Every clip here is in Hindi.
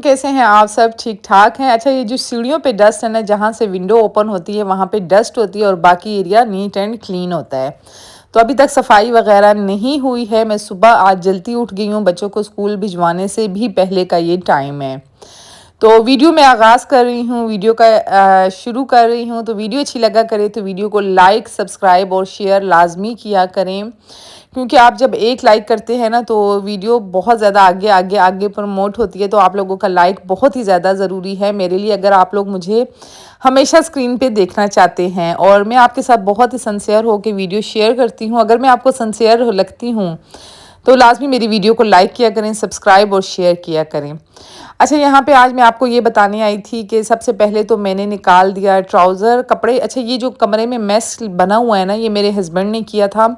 कैसे हैं आप सब? ठीक ठाक हैं। अच्छा, ये जो सीढ़ियों पे डस्ट है ना, जहाँ से विंडो ओपन होती है वहाँ पे डस्ट होती है और बाकी एरिया नीट एंड क्लीन होता है। तो अभी तक सफाई वगैरह नहीं हुई है। मैं सुबह आज जल्दी उठ गई हूँ, बच्चों को स्कूल भिजवाने से भी पहले का ये टाइम है। तो वीडियो मैं आगाज़ कर रही हूँ, वीडियो का शुरू कर रही हूँ। तो वीडियो अच्छी लगा करे तो वीडियो को लाइक, सब्सक्राइब और शेयर लाजमी किया करें, क्योंकि आप जब एक लाइक करते हैं ना तो वीडियो बहुत ज़्यादा आगे आगे आगे प्रमोट होती है। तो आप लोगों का लाइक बहुत ही ज़्यादा ज़रूरी है मेरे लिए, अगर आप लोग मुझे हमेशा स्क्रीन पे देखना चाहते हैं। और मैं आपके साथ बहुत ही सिंसियर होकर वीडियो शेयर करती हूँ। अगर मैं आपको सिंसियर लगती हूँ तो लाजमी मेरी वीडियो को लाइक किया करें, सब्सक्राइब और शेयर किया करें। अच्छा, यहाँ पे आज मैं आपको ये बताने आई थी कि सबसे पहले तो मैंने निकाल दिया ट्राउज़र कपड़े। अच्छा, ये जो कमरे में मेस बना हुआ है ना, ये मेरे हस्बैंड ने किया था।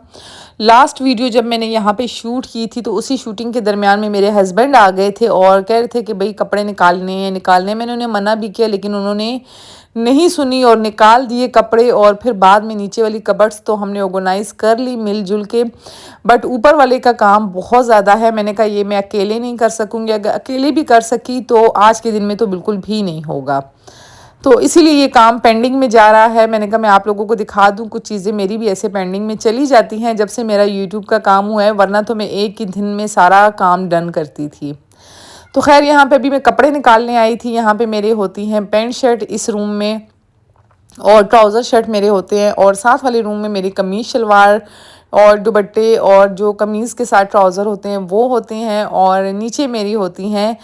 लास्ट वीडियो जब मैंने यहाँ पे शूट की थी तो उसी शूटिंग के दरमियान में मेरे हस्बैंड आ गए थे और कह रहे थे कि भाई कपड़े निकालने। मैंने उन्हें मना भी किया लेकिन उन्होंने नहीं सुनी और निकाल दिए कपड़े। और फिर बाद में नीचे वाली कबर्ड्स तो हमने ऑर्गेनाइज़ कर ली मिलजुल के, बट ऊपर वाले का काम बहुत ज़्यादा है। मैंने कहा ये मैं अकेले नहीं कर सकूँगी, अगर अकेले भी कर सकी तो आज के दिन में तो बिल्कुल भी नहीं होगा। तो इसीलिए ये काम पेंडिंग में जा रहा है। मैंने कहा मैं आप लोगों को दिखा दूँ, कुछ चीज़ें मेरी भी ऐसे पेंडिंग में चली जाती हैं जब से मेरा यूट्यूब का काम हुआ है, वरना तो मैं एक ही दिन में सारा काम डन करती थी। तो खैर, यहाँ पे अभी मैं कपड़े निकालने आई थी। यहाँ पे मेरे होती हैं पैंट शर्ट इस रूम में, और ट्राउज़र शर्ट मेरे होते हैं, और साथ वाले रूम में मेरी कमीज़ शलवार और दुपट्टे और जो कमीज़ के साथ ट्राउज़र होते हैं वो होते हैं, और नीचे मेरी होती हैं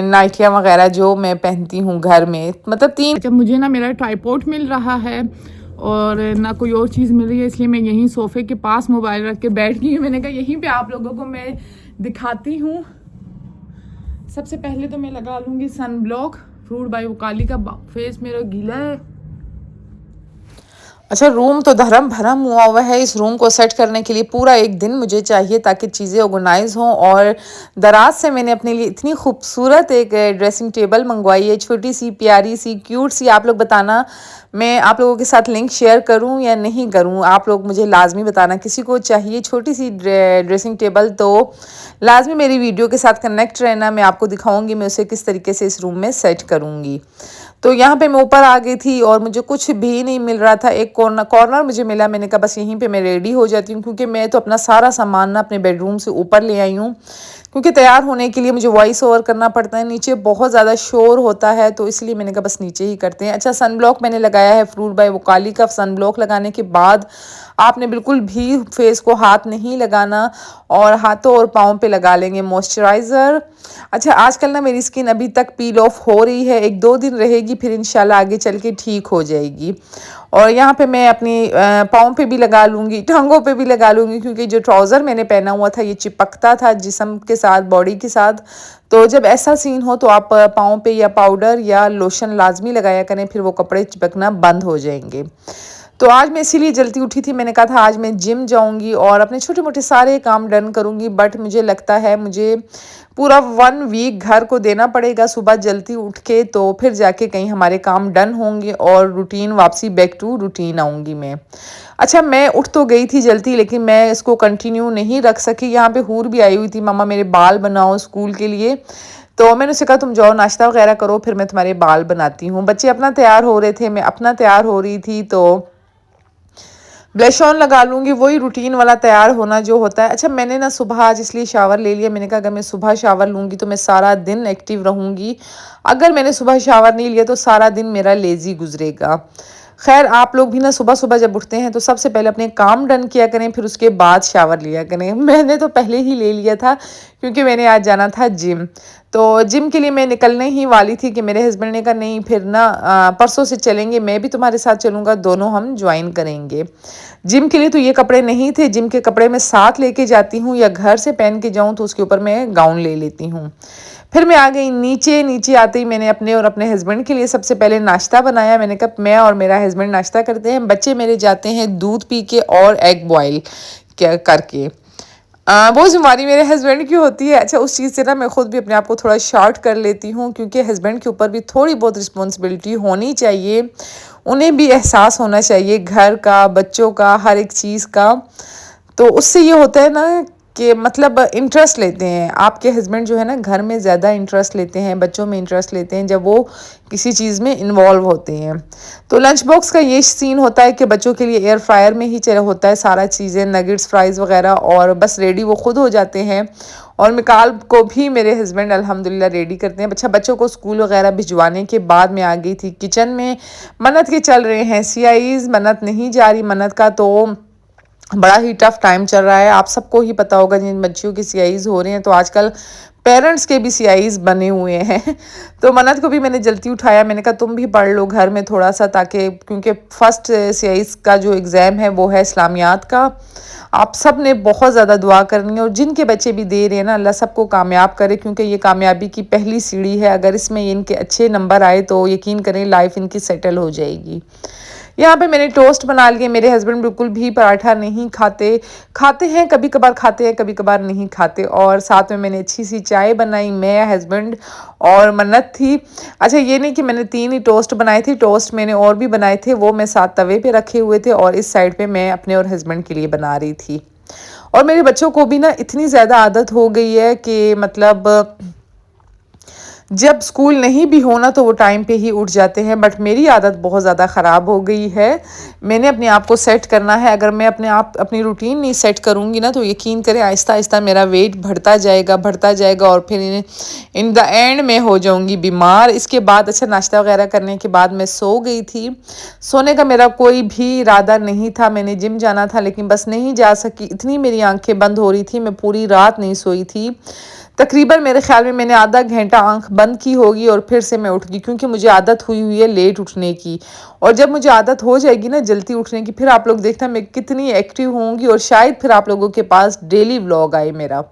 नाइटियाँ वगैरह जो मैं पहनती हूँ घर में। मतलब तीन। जब मुझे ना मेरा ट्राइपॉड मिल रहा है और ना कोई और चीज़ मिल रही है, इसलिए मैं यहीं सोफ़े के पास मोबाइल रख के बैठ गई हूँ। मैंने कहा यहीं पे आप लोगों को मैं दिखाती हूँ। सबसे पहले तो मैं लगा लूँगी सन ब्लॉक। फ्रूट बाय वकाली का फेस मेरा गीला है। अच्छा, रूम तो धर्म भरम हुआ है। इस रूम को सेट करने के लिए पूरा एक दिन मुझे चाहिए ताकि चीज़ें ऑर्गेनाइज हों। और दराज से मैंने अपने लिए इतनी खूबसूरत एक ड्रेसिंग टेबल मंगवाई है, छोटी सी प्यारी सी क्यूट सी। आप लोग बताना मैं आप लोगों के साथ लिंक शेयर करूं या नहीं करूं, आप लोग मुझे लाजमी बताना। किसी को चाहिए छोटी सी ड्रेसिंग टेबल तो लाजमी मेरी वीडियो के साथ कनेक्ट रहना। मैं आपको दिखाऊंगी मैं उसे किस तरीके से इस रूम में सेट करूंगी। तो यहाँ पे मैं ऊपर आ गई थी और मुझे कुछ भी नहीं मिल रहा था। एक कॉर्नर मुझे मिला। मैंने कहा बस यहीं पे मैं रेडी हो जाती हूँ, क्योंकि मैं तो अपना सारा सामान ना अपने बेडरूम से ऊपर ले आई हूँ, क्योंकि तैयार होने के लिए मुझे वॉइस ओवर करना पड़ता है। नीचे बहुत ज़्यादा शोर होता है, तो इसलिए मैंने कहा बस नीचे ही करते हैं। अच्छा, सन ब्लॉक मैंने लगाया है फ्रूट बाय वकाली का। सन ब्लॉक लगाने के बाद आपने बिल्कुल भी फेस को हाथ नहीं लगाना, और हाथों और पाँव पे लगा लेंगे मॉइस्चराइज़र। अच्छा, आजकल ना मेरी स्किन अभी तक पील ऑफ हो रही है, 1-2 दिन रहेगी, फिर इंशाल्लाह आगे चल के ठीक हो जाएगी। और यहाँ पे मैं अपनी पाँव पे भी लगा लूँगी, टांगों पे भी लगा लूँगी, क्योंकि जो ट्राउज़र मैंने पहना हुआ था ये चिपकता था जिस्म के साथ, बॉडी के साथ। तो जब ऐसा सीन हो तो आप पाँव पे या पाउडर या लोशन लाजमी लगाया करें, फिर वो कपड़े चिपकना बंद हो जाएंगे। तो आज मैं इसीलिए जल्दी उठी थी। मैंने कहा था आज मैं जिम जाऊंगी और अपने छोटे मोटे सारे काम डन करूंगी, बट मुझे लगता है मुझे पूरा 1 वीक घर को देना पड़ेगा सुबह जल्दी उठ के, तो फिर जाके कहीं हमारे काम डन होंगे और रूटीन वापसी बैक टू रूटीन आऊँगी मैं। अच्छा, मैं उठ तो गई थी जल्दी, लेकिन मैं इसको कंटिन्यू नहीं रख सकी। यहाँ पे हूर भी आई हुई थी, मम्मा मेरे बाल बनाओ स्कूल के लिए। तो मैंने उसे कहा तुम जाओ नाश्ता वगैरह करो, फिर मैं तुम्हारे बाल बनाती हूँ। बच्चे अपना तैयार हो रहे थे, मैं अपना तैयार हो रही थी। तो ब्लश ऑन लगा लूँगी, वही रूटीन वाला तैयार होना जो होता है। अच्छा, मैंने ना सुबह आज इसलिए शावर ले लिया। मैंने कहा अगर मैं सुबह शावर लूँगी तो मैं सारा दिन एक्टिव रहूँगी, अगर मैंने सुबह शावर नहीं लिया तो सारा दिन मेरा लेज़ी गुजरेगा। खैर, आप लोग भी ना सुबह सुबह जब उठते हैं तो सबसे पहले अपने काम डन किया करें, फिर उसके बाद शावर लिया करें। मैंने तो पहले ही ले लिया था, क्योंकि मैंने आज जाना था जिम। तो जिम के लिए मैं निकलने ही वाली थी कि मेरे हस्बैंड ने कहा नहीं फिर ना परसों से चलेंगे, मैं भी तुम्हारे साथ चलूँगा, दोनों हम ज्वाइन करेंगे। जिम के लिए तो ये कपड़े नहीं थे, जिम के कपड़े मैं साथ लेके जाती हूँ, या घर से पहन के जाऊँ तो उसके ऊपर मैं गाउन ले लेती हूँ। फिर मैं आ गई नीचे। नीचे आते ही मैंने अपने और अपने हस्बैंड के लिए सबसे पहले नाश्ता बनाया। मैंने कहा मैं और मेरा हस्बैंड नाश्ता करते हैं, बच्चे मेरे जाते हैं दूध पी के और एग बॉयल करके। वो ज़िम्मेदारी मेरे हस्बैंड की होती है। अच्छा, उस चीज़ से ना मैं खुद भी अपने आप को थोड़ा शॉर्ट कर लेती हूँ, क्योंकि हस्बैंड के ऊपर भी थोड़ी बहुत रिस्पॉन्सिबिलिटी होनी चाहिए, उन्हें भी एहसास होना चाहिए घर का, बच्चों का, हर एक चीज़ का। तो उससे ये होता है ना कि मतलब इंटरेस्ट लेते हैं। आपके हस्बैंड जो है ना घर में ज़्यादा इंटरेस्ट लेते हैं, बच्चों में इंटरेस्ट लेते हैं जब वो किसी चीज़ में इन्वॉल्व होते हैं। तो लंच बॉक्स का ये सीन होता है कि बच्चों के लिए एयर फ्रायर में ही चल होता है सारा चीज़ें, नगेट्स, फ्राइज़ वगैरह, और बस रेडी वो खुद हो जाते हैं। और मिकाल को भी मेरे हस्बैंड अल्हम्दुलिल्लाह रेडी करते हैं। अच्छा, बच्चों को स्कूल वगैरह भिजवाने के बाद मैं आ गई थी किचन में। मन्नत के चल रहे हैं CIs, मन्नत नहीं जा रही मन्नत का, तो बड़ा ही टफ टाइम चल रहा है। आप सबको ही पता होगा जिन बच्चियों की CIs हो रहे हैं, तो आजकल पेरेंट्स के भी CIs बने हुए हैं। तो मन्नत को भी मैंने जल्दी उठाया, मैंने कहा तुम भी पढ़ लो घर में थोड़ा सा, ताकि क्योंकि फर्स्ट CIs का जो एग्ज़ाम है वो है इस्लामियात का। आप सब ने बहुत ज़्यादा दुआ करनी है, और जिनके बच्चे भी दे रहे हैं ना, अल्लाह सबको कामयाब करे, क्योंकि ये कामयाबी की पहली सीढ़ी है। अगर इसमें इनके अच्छे नंबर आए तो यकीन करें लाइफ इनकी सेटल हो जाएगी। यहाँ पे मैंने टोस्ट बना लिए। मेरे हस्बैंड बिल्कुल भी पराठा नहीं खाते, खाते हैं कभी कभार, खाते हैं कभी कभार नहीं खाते। और साथ में मैंने अच्छी सी चाय बनाई, मैं, हस्बैंड और मन्नत थी। अच्छा, ये नहीं कि मैंने 3 ही टोस्ट बनाए थे, टोस्ट मैंने और भी बनाए थे, वो मैं साथ तवे पे रखे हुए थे, और इस साइड पे मैं अपने और हस्बैंड के लिए बना रही थी। और मेरे बच्चों को भी ना इतनी ज़्यादा आदत हो गई है कि मतलब जब स्कूल नहीं भी होना तो वो टाइम पे ही उठ जाते हैं, बट मेरी आदत बहुत ज़्यादा ख़राब हो गई है। मैंने अपने आप को सेट करना है। अगर मैं अपनी रूटीन नहीं सेट करूँगी ना, तो यकीन करें आहिस्ता आहिस्ता मेरा वेट बढ़ता जाएगा, और फिर इन द एंड में हो जाऊँगी बीमार। इसके बाद अच्छा, नाश्ता वगैरह करने के बाद मैं सो गई थी। सोने का मेरा कोई भी इरादा नहीं था, मैंने जिम जाना था लेकिन बस नहीं जा सकी, इतनी मेरी आंखें बंद हो रही थी, मैं पूरी रात नहीं सोई थी। तकरीबन मेरे ख्याल में मैंने आधा घंटा आंख बंद की होगी, और फिर से मैं उठ गई, क्योंकि मुझे आदत हुई है लेट उठने की। और जब मुझे आदत हो जाएगी ना जल्दी उठने की, फिर आप लोग देखना मैं कितनी एक्टिव होंगी, और शायद फिर आप लोगों के पास डेली व्लॉग आए मेरा।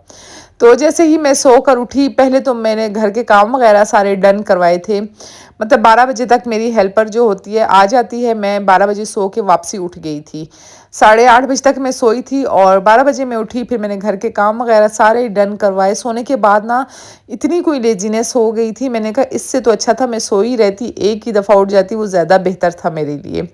तो जैसे ही मैं सोकर उठी, पहले तो मैंने घर के काम वगैरह सारे डन करवाए थे। मतलब 12 बजे तक मेरी हेल्पर जो होती है आ जाती है, मैं 12 बजे सो के वापसी उठ गई थी। 8:30 बजे तक मैं सोई थी, और 12 बजे मैं उठी, फिर मैंने घर के काम वगैरह सारे डन करवाए। सोने के बाद ना इतनी कोई लेजीनेस हो गई थी, मैंने कहा इससे तो अच्छा था मैं सो ही रहती, एक ही दफ़ा उठ जाती, वो ज़्यादा बेहतर था मेरे लिए।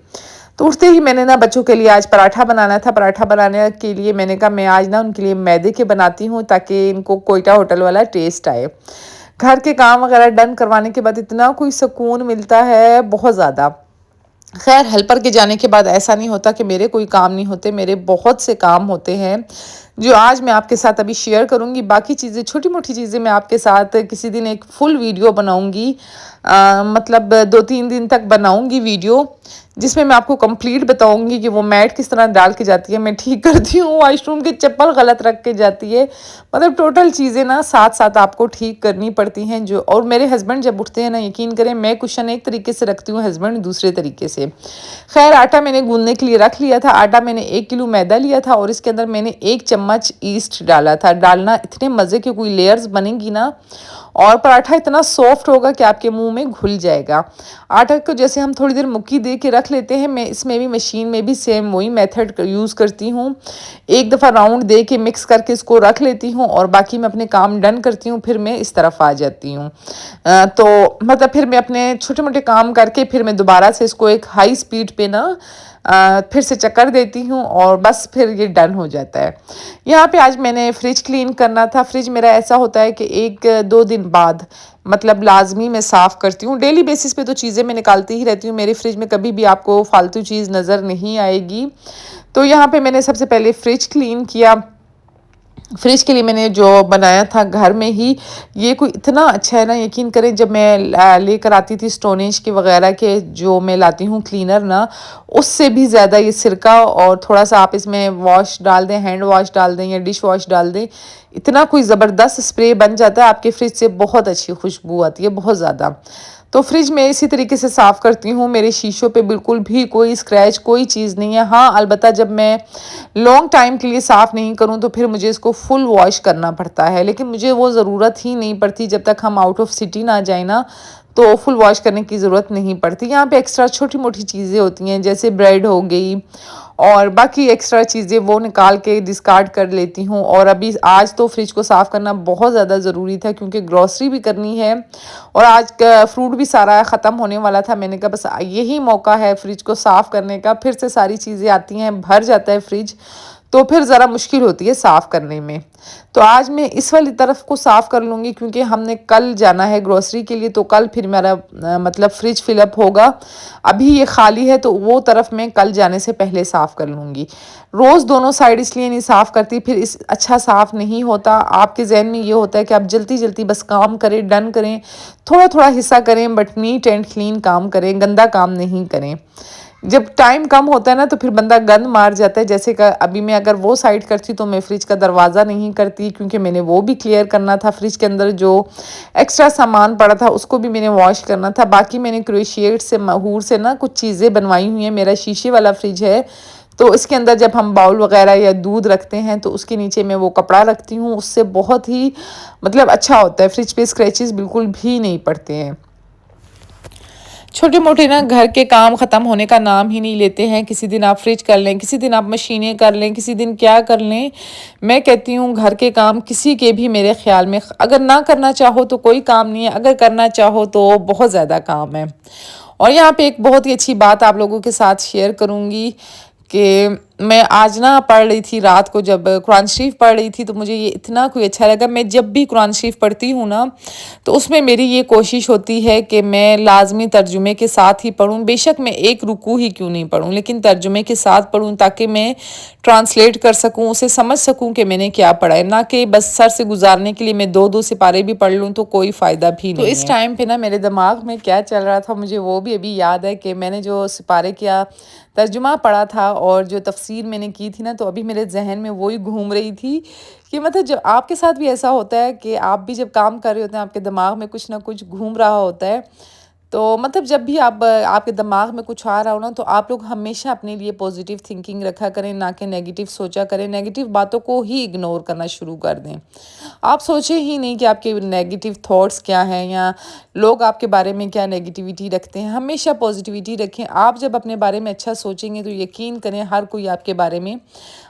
तो उठते ही मैंने ना बच्चों के लिए आज पराठा बनाना था। पराठा बनाने के लिए मैंने कहा मैं आज ना उनके लिए मैदे के बनाती हूँ, ताकि इनको कोयटा होटल वाला टेस्ट आए। घर के काम वगैरह डन करवाने के बाद इतना कोई सुकून मिलता है, बहुत ज़्यादा। खैर, हेल्पर के जाने के बाद ऐसा नहीं होता कि मेरे कोई काम नहीं होते, मेरे बहुत से काम होते हैं, जो आज मैं आपके साथ अभी शेयर करूँगी। बाकी चीज़ें, छोटी-मोटी चीज़ें मैं आपके साथ किसी दिन एक फुल वीडियो बनाऊँगी। मतलब 2-3 दिन तक बनाऊँगी वीडियो, जिसमें मैं आपको कंप्लीट बताऊँगी कि वो मैट किस तरह डाल के जाती है, मैं ठीक करती हूँ, वॉशरूम की चप्पल गलत रख के जाती है। मतलब टोटल चीज़ें ना साथ-साथ आपको ठीक करनी पड़ती हैं जो। और मेरे हस्बैंड जब उठते हैं ना, यकीन करें मैं कुशन एक तरीके से रखती हूँ, हस्बैंड दूसरे तरीके से। खैर, आटा मैंने गूँधने के लिए रख लिया था। आटा मैंने 1 किलो मैदा लिया था, और इसके अंदर मैंने 1 चम्मच ईस्ट डाला था। डालना इतने मज़े की कोई लेयर्स बनेंगी ना, और पराठा इतना सॉफ्ट होगा कि आपके मुंह में घुल जाएगा। आटा को जैसे हम थोड़ी देर मुक्की दे के रख लेते हैं, मैं इसमें भी मशीन में भी सेम वही मेथड यूज़ करती हूँ। एक दफ़ा राउंड दे के मिक्स करके इसको रख लेती हूँ, और बाकी मैं अपने काम डन करती हूँ, फिर मैं इस तरफ आ जाती हूँ। तो मतलब फिर मैं अपने छोटे मोटे काम करके फिर मैं दोबारा से इसको एक हाई स्पीड पे ना फिर से चक्कर देती हूँ, और बस फिर ये डन हो जाता है। यहाँ पे आज मैंने फ्रिज क्लीन करना था। फ्रिज मेरा ऐसा होता है कि 1-2 दिन बाद मतलब लाजमी मैं साफ़ करती हूँ। डेली बेसिस पे तो चीज़ें मैं निकालती ही रहती हूँ। मेरे फ्रिज में कभी भी आपको फालतू चीज़ नज़र नहीं आएगी। तो यहाँ पे मैंने सबसे पहले फ्रिज क्लीन किया। फ्रिज के लिए मैंने जो बनाया था घर में ही, ये कोई इतना अच्छा है ना, यकीन करें जब मैं लेकर आती थी स्टोनेज के वगैरह के जो मैं लाती हूँ क्लीनर ना, उससे भी ज़्यादा ये सिरका, और थोड़ा सा आप इसमें वॉश डाल दें, हैंड वॉश डाल दें या डिश वॉश डाल दें, इतना कोई ज़बरदस्त स्प्रे बन जाता है आपके फ्रिज से। बहुत अच्छी खुशबू आती है, बहुत ज़्यादा। तो फ्रिज में इसी तरीके से साफ़ करती हूँ। मेरे शीशों पे बिल्कुल भी कोई स्क्रैच, कोई चीज़ नहीं है। हाँ, अलबत्ता जब मैं लॉन्ग टाइम के लिए साफ़ नहीं करूँ तो फिर मुझे इसको फुल वॉश करना पड़ता है, लेकिन मुझे वो ज़रूरत ही नहीं पड़ती। जब तक हम आउट ऑफ सिटी ना जाए ना, तो फुल वॉश करने की ज़रूरत नहीं पड़ती। यहाँ पे एक्स्ट्रा छोटी मोटी चीज़ें होती हैं, जैसे ब्रेड हो गई और बाकी एक्स्ट्रा चीज़ें, वो निकाल के डिस्कार्ड कर लेती हूँ। और अभी आज तो फ्रिज को साफ़ करना बहुत ज़्यादा ज़रूरी था, क्योंकि ग्रॉसरी भी करनी है, और आज का फ्रूट भी सारा ख़त्म होने वाला था। मैंने कहा बस यही मौका है फ्रिज को साफ़ करने का, फिर से सारी चीज़ें आती हैं, भर जाता है फ्रिज। तो फिर ज़रा मुश्किल होती है साफ़ करने में। तो आज मैं इस वाली तरफ को साफ़ कर लूँगी क्योंकि हमने कल जाना है ग्रोसरी के लिए, तो कल फिर मेरा मतलब फ्रिज फ़िल अप होगा। अभी ये खाली है तो वो तरफ मैं कल जाने से पहले साफ़ कर लूँगी। रोज़ दोनों साइड इसलिए नहीं साफ़ करती, फिर इस अच्छा साफ़ नहीं होता। आपके ज़हन में ये होता है कि आप जल्दी-जल्दी बस काम करें, डन करें, थोड़ा-थोड़ा हिस्सा करें बट नीट एंड क्लीन काम करें, गंदा काम नहीं करें। जब टाइम कम होता है ना तो फिर बंदा गंद मार जाता है। जैसे कि अभी मैं अगर वो साइड करती तो मैं फ्रिज का दरवाज़ा नहीं करती क्योंकि मैंने वो भी क्लियर करना था। फ्रिज के अंदर जो एक्स्ट्रा सामान पड़ा था उसको भी मैंने वॉश करना था। बाकी मैंने क्रोशिएट से महूर से ना कुछ चीज़ें बनवाई हुई हैं। मेरा शीशे वाला फ्रिज है तो इसके अंदर जब हम बाउल वगैरह या दूध रखते हैं तो उसके नीचे मैं वो कपड़ा रखती हूँ। उससे बहुत ही मतलब अच्छा होता है, फ्रिज पे स्क्रैचेस बिल्कुल भी नहीं पड़ते हैं। छोटे मोटे ना घर के काम ख़त्म होने का नाम ही नहीं लेते हैं। किसी दिन आप फ्रिज कर लें, किसी दिन आप मशीनें कर लें, किसी दिन क्या कर लें। मैं कहती हूँ घर के काम किसी के भी मेरे ख़्याल में अगर ना करना चाहो तो कोई काम नहीं है, अगर करना चाहो तो बहुत ज़्यादा काम है। और यहाँ पे एक बहुत ही अच्छी बात आप लोगों के साथ शेयर करूँगी कि मैं आज ना पढ़ रही थी रात को, जब कुरान शरीफ पढ़ रही थी तो मुझे ये इतना कोई अच्छा लगा। मैं जब भी कुरान शरीफ पढ़ती हूँ ना तो उसमें मेरी ये कोशिश होती है कि मैं लाजमी तर्जुमे के साथ ही पढूँ। बेशक मैं एक रुकू ही क्यों नहीं पढूँ लेकिन तर्जुमे के साथ पढूँ ताकि मैं ट्रांसलेट कर सकूँ, उसे समझ सकूँ कि मैंने क्या पढ़ा है। ना कि बस सर से गुजारने के लिए मैं 2-2 सिपारे भी पढ़ लूँ तो कोई फ़ायदा भी नहीं है। तो इस टाइम पे ना मेरे दिमाग में क्या चल रहा था मुझे वो भी अभी याद है कि मैंने जो सिपारे का तर्जुमा पढ़ा था और जो तफसीर मैंने की थी ना तो अभी मेरे जहन में वही घूम रही थी कि मतलब जब आपके साथ भी ऐसा होता है कि आप भी जब काम कर रहे होते हैं आपके दिमाग में कुछ ना कुछ घूम रहा होता है। तो मतलब जब भी आप आपके दिमाग में कुछ आ रहा हो ना तो आप लोग हमेशा अपने लिए पॉजिटिव थिंकिंग रखा करें, ना कि नेगेटिव सोचा करें। नेगेटिव बातों को ही इग्नोर करना शुरू कर दें। आप सोचें ही नहीं कि आपके नेगेटिव थॉट्स क्या हैं या लोग आपके बारे में क्या नेगेटिविटी रखते हैं। हमेशा पॉजिटिविटी रखें। आप जब अपने बारे में अच्छा सोचेंगे तो यकीन करें हर कोई आपके बारे में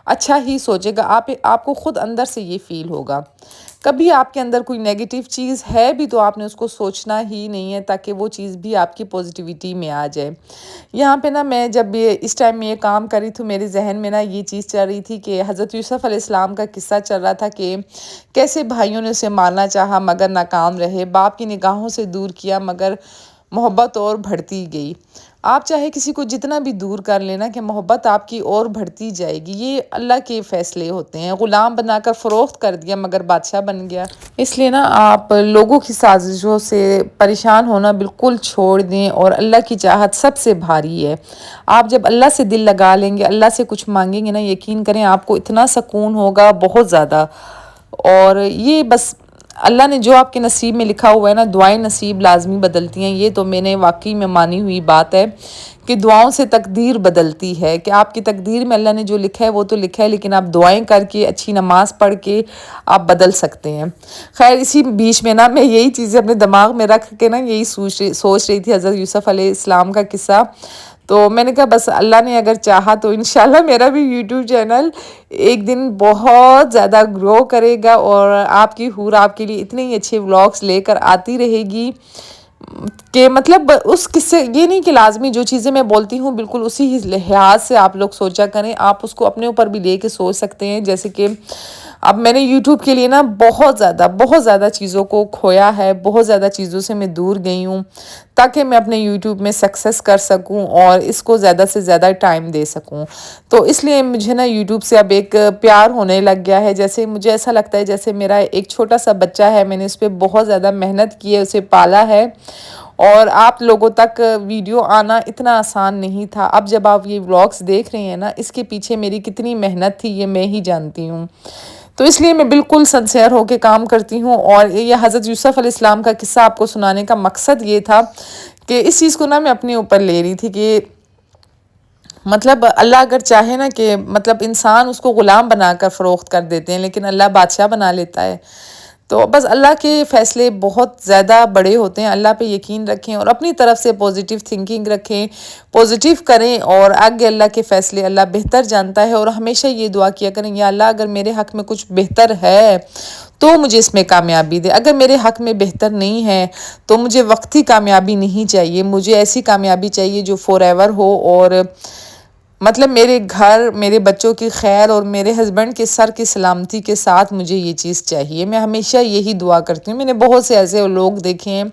अच्छा ही सोचेगा। आपको खुद अंदर से ये फील होगा। कभी आपके अंदर कोई नेगेटिव चीज़ है भी तो आपने उसको सोचना ही नहीं है ताकि वो चीज़ भी आपकी पॉजिटिविटी में आ जाए। यहाँ पे ना मैं जब ये इस टाइम में ये काम कर रही थी मेरे जहन में ना ये चीज़ चल रही थी कि हज़रत यूसुफ़ अलैहिस्सलाम का किस्सा चल रहा था कि कैसे भाइयों ने उसे मारना चाहा मगर नाकाम रहे। बाप की निगाहों से दूर किया मगर मोहब्बत और बढ़ती गई। आप चाहे किसी को जितना भी दूर कर लेना कि मोहब्बत आपकी और बढ़ती जाएगी। ये अल्लाह के फ़ैसले होते हैं। ग़ुलाम बनाकर फ़रोख्त कर दिया मगर बादशाह बन गया। इसलिए ना आप लोगों की साज़िशों से परेशान होना बिल्कुल छोड़ दें और अल्लाह की चाहत सबसे भारी है। आप जब अल्लाह से दिल लगा लेंगे, अल्लाह से कुछ मांगेंगे ना यकीन करें आपको इतना सुकून होगा बहुत ज़्यादा। और ये बस अल्लाह ने जो आपके नसीब में लिखा हुआ है ना, दुआएं नसीब लाजमी बदलती हैं। ये तो मैंने वाकई में मानी हुई बात है कि दुआओं से तकदीर बदलती है, कि आपकी तकदीर में अल्लाह ने जो लिखा है वो तो लिखा है लेकिन आप दुआएं करके अच्छी नमाज पढ़ के आप बदल सकते हैं। खैर इसी बीच में ना मैं यही चीज़ें अपने दिमाग में रख के ना यही सोच रही थी हज़रत यूसुफ़ अलैहिस्सलाम का किस्सा। तो मैंने कहा बस अल्लाह ने अगर चाहा तो इंशाल्लाह मेरा भी यूट्यूब चैनल एक दिन बहुत ज़्यादा ग्रो करेगा और आपकी हूर आपके लिए इतने ही अच्छे व्लॉग्स लेकर आती रहेगी कि मतलब उस किस्से ये नहीं कि लाजमी जो चीज़ें मैं बोलती हूँ बिल्कुल उसी ही लिहाज से आप लोग सोचा करें। आप उसको अपने ऊपर भी लेके सोच सकते हैं। जैसे कि अब मैंने यूट्यूब के लिए ना बहुत ज़्यादा चीज़ों को खोया है, बहुत ज़्यादा चीज़ों से मैं दूर गई हूँ ताकि मैं अपने यूट्यूब में सक्सेस कर सकूँ और इसको ज़्यादा से ज़्यादा टाइम दे सकूँ। तो इसलिए मुझे ना यूट्यूब से अब एक प्यार होने लग गया है। जैसे मुझे ऐसा लगता है जैसे मेरा एक छोटा सा बच्चा है, मैंने उस पर बहुत ज़्यादा मेहनत की है, उसे पाला है और आप लोगों तक वीडियो आना इतना आसान नहीं था। अब जब आप ये व्लॉग्स देख रहे हैं ना इसके पीछे मेरी कितनी मेहनत थी ये मैं ही जानती हूँ। तो इसलिए मैं बिल्कुल सिंसियर होकर काम करती हूँ और ये हज़रत यूसुफ़ अलैहिस्सलाम का किस्सा आपको सुनाने का मकसद ये था कि इस चीज़ को ना मैं अपने ऊपर ले रही थी कि मतलब अल्लाह अगर चाहे ना कि मतलब इंसान उसको ग़ुलाम बनाकर फ़रोख्त कर देते हैं लेकिन अल्लाह बादशाह बना लेता है। तो बस अल्लाह के फ़ैसले बहुत ज़्यादा बड़े होते हैं। अल्लाह पे यकीन रखें और अपनी तरफ से पॉजिटिव थिंकिंग रखें, पॉजिटिव करें और आगे अल्लाह के फ़ैसले अल्लाह बेहतर जानता है। और हमेशा ये दुआ किया करें या अल्लाह अगर मेरे हक़ में कुछ बेहतर है तो मुझे इसमें कामयाबी दे, अगर मेरे हक़ में बेहतर नहीं है तो मुझे वक्ती कामयाबी नहीं चाहिए, मुझे ऐसी कामयाबी चाहिए जो फ़ॉरएवर हो और मतलब मेरे घर, मेरे बच्चों की खैर और मेरे हस्बैंड के सर की सलामती के साथ मुझे ये चीज़ चाहिए। मैं हमेशा यही दुआ करती हूँ। मैंने बहुत से ऐसे लोग देखे हैं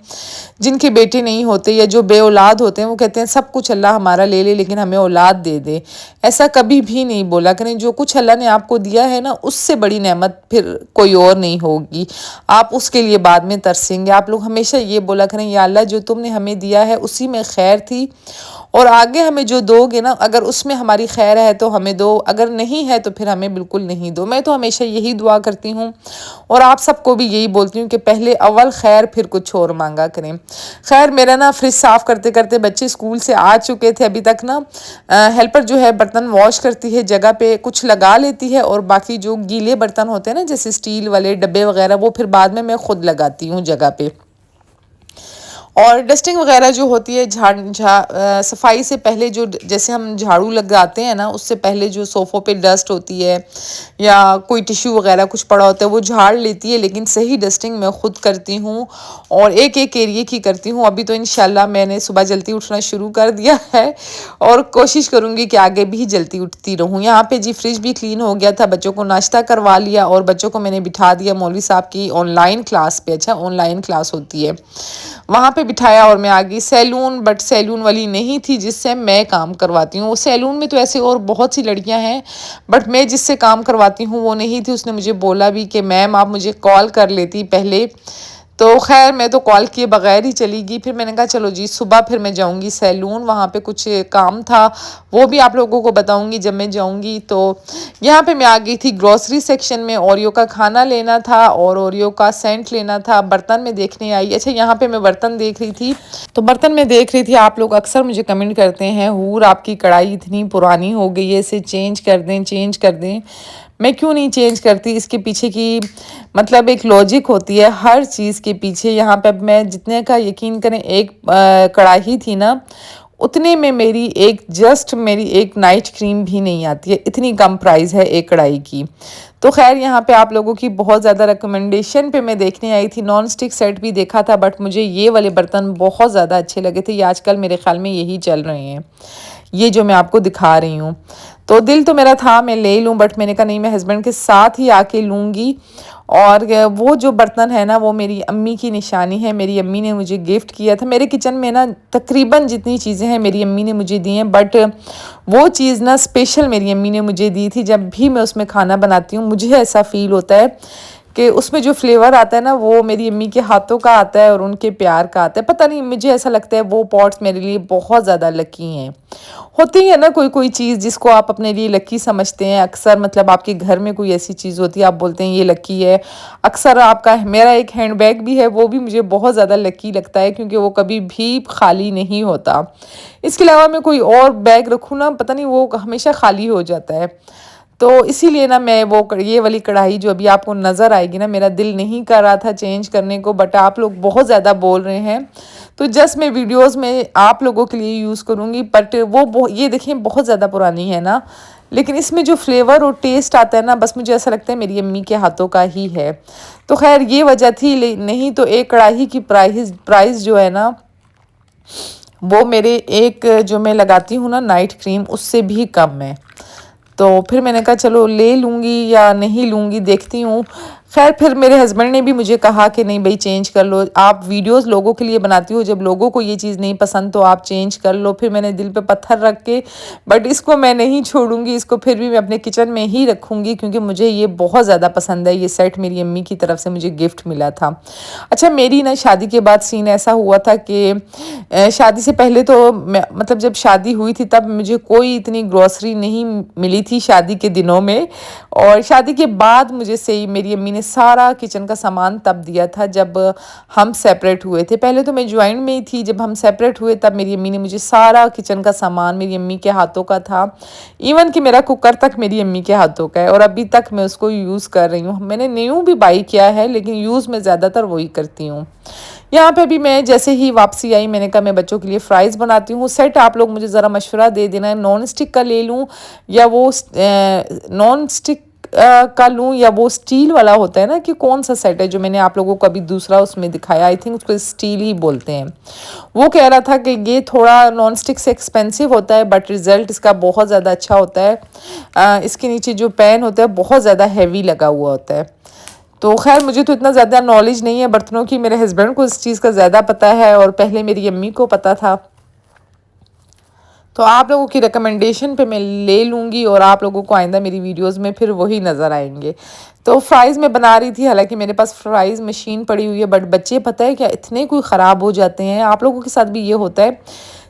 जिनके बेटे नहीं होते या जो बे औलाद होते हैं, वो कहते हैं सब कुछ अल्लाह हमारा ले ले लेकिन हमें औलाद दे दे। ऐसा कभी भी नहीं बोला करें। जो कुछ अल्लाह ने आपको दिया है ना, उससे बड़ी नेमत फिर कोई और नहीं होगी। आप उसके लिए बाद में तरसेंगे। आप लोग हमेशा ये बोला करें, या अल्लाह जो तुमने हमें दिया है उसी में खैर थी, और आगे हमें जो दोगे ना, अगर उसमें हमारी खैर है तो हमें दो, अगर नहीं है तो फिर हमें बिल्कुल नहीं दो। मैं तो हमेशा यही दुआ करती हूँ और आप सबको भी यही बोलती हूँ कि पहले अव्वल खैर फिर कुछ और मांगा करें। खैर मेरा ना फ्रिज साफ़ करते करते बच्चे स्कूल से आ चुके थे। अभी तक ना हेल्पर जो है बर्तन वॉश करती है, जगह पे कुछ लगा लेती है, और बाकी जो गीले बर्तन होते हैं ना, जैसे स्टील वाले डब्बे वगैरह, वो फिर बाद में मैं खुद लगाती हूँ जगह पे। और डस्टिंग वगैरह जो होती है, सफाई से पहले जो, जैसे हम झाड़ू लगाते हैं ना, उससे पहले जो सोफ़ों पे डस्ट होती है या कोई टिश्यू वगैरह कुछ पड़ा होता है वो झाड़ लेती है, लेकिन सही डस्टिंग मैं खुद करती हूँ और एक एक एरिए की करती हूँ। अभी तो इंशाल्लाह मैंने सुबह जल्दी उठना शुरू कर दिया है और कोशिश करूँगी कि आगे भी जल्दी उठती रहूँ। यहाँ पे जी फ्रिज भी क्लीन हो गया था, बच्चों को नाश्ता करवा लिया और बच्चों को मैंने बिठा दिया मौलवी साहब की ऑनलाइन क्लास पे। अच्छा, ऑनलाइन क्लास होती है, वहाँ पे बिठाया और मैं आ गई सैलून। बट सैलून वाली नहीं थी जिससे मैं काम करवाती हूँ। वो सैलून में तो ऐसे और बहुत सी लड़कियाँ हैं, बट मैं जिससे काम करवाती हूँ वो नहीं थी। उसने मुझे बोला भी कि मैम आप मुझे कॉल कर लेती पहले, तो खैर मैं तो कॉल किए बगैर ही चली गई। फिर मैंने कहा चलो जी सुबह फिर मैं जाऊंगी सैलून, वहाँ पे कुछ काम था, वो भी आप लोगों को बताऊंगी जब मैं जाऊंगी। तो यहाँ पे मैं आ गई थी ग्रोसरी सेक्शन में, ओरियो का खाना लेना था और ओरियो का सेंट लेना था। बर्तन में देखने आई। अच्छा, यहाँ पे मैं बर्तन देख रही थी, तो बर्तन में देख रही थी, आप लोग अक्सर मुझे कमेंट करते हैं, हूर आपकी कढ़ाई इतनी पुरानी हो गई है, इसे चेंज कर दें, चेंज कर दें। मैं क्यों नहीं चेंज करती, इसके पीछे की मतलब एक लॉजिक होती है हर चीज़ के पीछे। यहाँ पे अब मैं जितने का यकीन करें, एक कढ़ाई थी ना, उतने में मेरी एक नाइट क्रीम भी नहीं आती है, इतनी कम प्राइस है एक कढ़ाई की। तो खैर यहाँ पे आप लोगों की बहुत ज़्यादा रिकमेंडेशन पे मैं देखने आई थी। नॉन स्टिक सेट भी देखा था, बट मुझे ये वाले बर्तन बहुत ज़्यादा अच्छे लगे थे। ये आजकल मेरे ख्याल में यही चल रहे हैं, ये जो मैं आपको दिखा रही हूँ। तो दिल तो मेरा था मैं ले लूँ, बट मैंने कहा नहीं, मैं हस्बैंड के साथ ही आके लूँगी। और वो जो बर्तन है ना, वो मेरी अम्मी की निशानी है। मेरी अम्मी ने मुझे गिफ्ट किया था। मेरे किचन में ना तकरीबन जितनी चीज़ें हैं मेरी अम्मी ने मुझे दी हैं, बट वो चीज़ ना स्पेशल मेरी अम्मी ने मुझे दी थी। जब भी मैं उसमें खाना बनाती हूँ मुझे ऐसा फ़ील होता है कि उसमें जो फ्लेवर आता है ना, वो मेरी अम्मी के हाथों का आता है और उनके प्यार का आता है। पता नहीं, मुझे ऐसा लगता है वो पॉट्स मेरे लिए बहुत ज़्यादा लकी हैं। होती है ना कोई कोई चीज़ जिसको आप अपने लिए लकी समझते हैं। अक्सर मतलब आपके घर में कोई ऐसी चीज़ होती है, आप बोलते हैं ये लकी है। अक्सर आपका, मेरा एक हैंड बैग भी है, वो भी मुझे बहुत ज़्यादा लकी लगता है क्योंकि वो कभी भी खाली नहीं होता। इसके अलावा मैं कोई और बैग रखूँ ना, पता नहीं वो हमेशा खाली हो जाता है। तो इसीलिए ना मैं वो ये वाली कढ़ाई जो अभी आपको नज़र आएगी ना, मेरा दिल नहीं कर रहा था चेंज करने को, बट आप लोग बहुत ज़्यादा बोल रहे हैं, तो जस्ट मैं वीडियोस में आप लोगों के लिए यूज़ करूँगी। बट वो ये देखिए बहुत ज़्यादा पुरानी है ना, लेकिन इसमें जो फ्लेवर और टेस्ट आता है ना, बस मुझे ऐसा लगता है मेरी अम्मी के हाथों का ही है। तो खैर ये वजह थी, नहीं तो एक कढ़ाई की प्राइस जो है ना, वो मेरे एक जो मैं लगाती हूँ ना नाइट क्रीम, उससे भी कम है। तो फिर मैंने कहा चलो ले लूँगी या नहीं लूँगी, देखती हूँ। खैर फिर मेरे हस्बैंड ने भी मुझे कहा कि नहीं भाई चेंज कर लो, आप वीडियोस लोगों के लिए बनाती हो, जब लोगों को ये चीज़ नहीं पसंद तो आप चेंज कर लो। फिर मैंने दिल पे पत्थर रख के, बट इसको मैं नहीं छोड़ूंगी, इसको फिर भी मैं अपने किचन में ही रखूँगी क्योंकि मुझे ये बहुत ज़्यादा पसंद है। ये सेट मेरी अम्मी की तरफ से मुझे गिफ्ट मिला था। अच्छा, मेरी ना शादी के बाद सीन ऐसा हुआ था कि शादी से पहले तो मतलब जब शादी हुई थी तब मुझे कोई इतनी ग्रॉसरी नहीं मिली थी शादी के दिनों में, और शादी के बाद मुझे सही मेरी अम्मी ने सारा किचन का सामान तब दिया था जब हम सेपरेट हुए थे। पहले तो मैं ज्वाइंट में ही थी, जब हम सेपरेट हुए तब मेरी अम्मी ने मुझे सारा किचन का सामान मेरी अम्मी के हाथों का था। इवन कि मेरा कुकर तक मेरी अम्मी के हाथों का है और अभी तक मैं उसको यूज़ कर रही हूँ। मैंने न्यू भी बाई किया है लेकिन यूज़ मैं ज़्यादातर वही करती हूँ। यहाँ पे भी मैं जैसे ही वापसी आई, मैंने कहा मैं बच्चों के लिए फ़्राइज़ बनाती हूँ। सेट आप लोग मुझे ज़रा मशवरा दे देना है, नॉन स्टिक का ले लूँ या वो नॉन स्टिक का लूँ या वो स्टील वाला होता है ना, कि कौन सा सेट है जो मैंने आप लोगों को अभी दूसरा उसमें दिखाया, आई थिंक उसको स्टील ही बोलते हैं। वो कह रहा था कि ये थोड़ा नॉन स्टिक से एक्सपेंसिव होता है बट रिज़ल्ट इसका बहुत ज़्यादा अच्छा होता है। इसके नीचे जो पैन होता है बहुत ज़्यादा हैवी लगा हुआ होता है। तो खैर मुझे तो इतना ज़्यादा नॉलेज नहीं है बर्तनों की, मेरे हस्बैंड को इस चीज़ का ज़्यादा पता है और पहले मेरी अम्मी को पता था। तो आप लोगों की रिकमेंडेशन पे मैं ले लूँगी और आप लोगों को आइंदा मेरी वीडियोस में फिर वही नज़र आएंगे। तो फ्राइज़ मैं बना रही थी, हालांकि मेरे पास फ्राइज़ मशीन पड़ी हुई है, बट बच्चे पता है क्या इतने कोई ख़राब हो जाते हैं। आप लोगों के साथ भी ये होता है?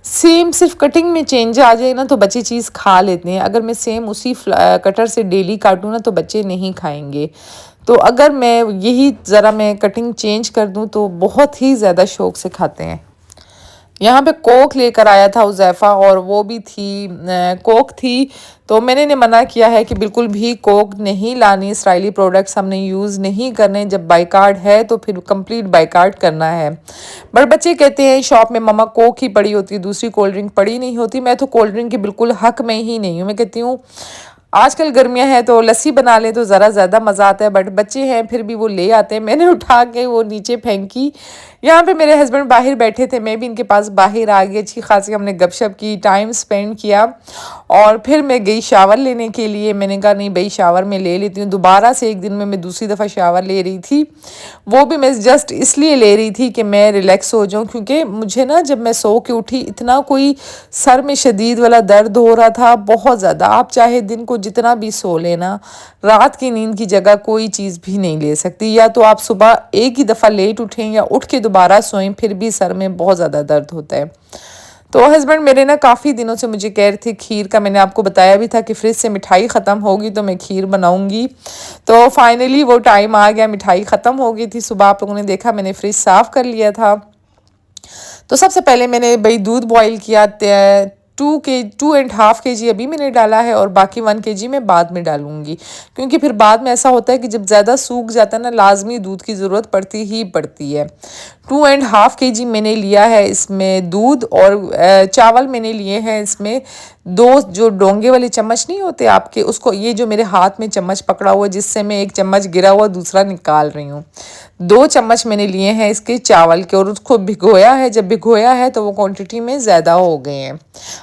सेम सिर्फ कटिंग में चेंज आ जाए ना तो बच्चे चीज़ खा लेते हैं। अगर मैं सेम उसी कटर से डेली काटूँ ना तो बच्चे नहीं खाएंगे। तो अगर मैं यही ज़रा मैं कटिंग चेंज कर दूँ तो बहुत ही ज़्यादा शौक़ से खाते हैं। यहाँ पे कोक लेकर आया था उज़ैफ़ा, और वो भी थी कोक थी। तो मैंने ने मना किया है कि बिल्कुल भी कोक नहीं लानी, इसराइली प्रोडक्ट्स हमने यूज़ नहीं करने। जब बाइकाट है तो फिर कंप्लीट बाइकाट करना है। बट बच्चे कहते हैं शॉप में मम्मा कोक ही पड़ी होती है, दूसरी कोल्ड ड्रिंक पड़ी नहीं होती। मैं तो कोल्ड ड्रिंक के बिल्कुल हक में ही नहीं हूँ। मैं कहती हूँ आजकल गर्मियाँ हैं तो लस्सी बना लें तो ज़रा ज़्यादा मज़ा आता है, बट बच्चे हैं फिर भी वो ले आते हैं। मैंने उठा के वो नीचे फेंकी। यहाँ पे मेरे हस्बैंड बाहर बैठे थे, मैं भी इनके पास बाहर आ गई। अच्छी खासी हमने गपशप की, टाइम स्पेंड किया, और फिर मैं गई शावर लेने के लिए। मैंने कहा नहीं भाई शावर में ले लेती हूँ। दोबारा से एक दिन में मैं दूसरी दफ़ा शावर ले रही थी, वो भी मैं जस्ट इसलिए ले रही थी कि मैं रिलैक्स हो जाऊँ, क्योंकि मुझे ना जब मैं सो के उठी इतना कोई सर में शदीद वाला दर्द हो रहा था बहुत ज़्यादा। आप चाहे दिन को जितना भी सो लेना, रात की नींद की जगह कोई चीज़ भी नहीं ले सकती। या तो आप सुबह एक ही दफ़ा लेट उठें या उठ के दोबारा सोएं, फिर भी सर में बहुत ज़्यादा दर्द होता है। तो हस्बैंड मेरे ना काफ़ी दिनों से मुझे कह रहे थे खीर का, मैंने आपको बताया भी था कि फ्रिज से मिठाई ख़त्म होगी तो मैं खीर बनाऊंगी। तो फाइनली वो टाइम आ गया, मिठाई ख़त्म हो गई थी। सुबह आप लोगों ने देखा मैंने फ्रिज साफ़ कर लिया था। तो सबसे पहले मैंने भाई दूध बॉईल किया, 2.5 kg अभी मैंने डाला है, और बाकी 1 kg मैं बाद में डालूंगी, क्योंकि फिर बाद में ऐसा होता है कि जब ज़्यादा सूख जाता है ना लाजमी दूध की ज़रूरत पड़ती ही पड़ती है। 2.5 kg मैंने लिया है इसमें दूध, और चावल मैंने लिए हैं इसमें 2 जो डोंगे वाले चम्मच नहीं होते आपके, उसको ये जो मेरे हाथ में चम्मच पकड़ा हुआ जिससे मैं एक चम्मच गिरा हुआ दूसरा निकाल रही हूँ, 2 चम्मच मैंने लिए हैं इसके चावल के, और उसको भिगोया है। जब भिगोया है तो वो क्वांटिटी में ज़्यादा हो गए हैं।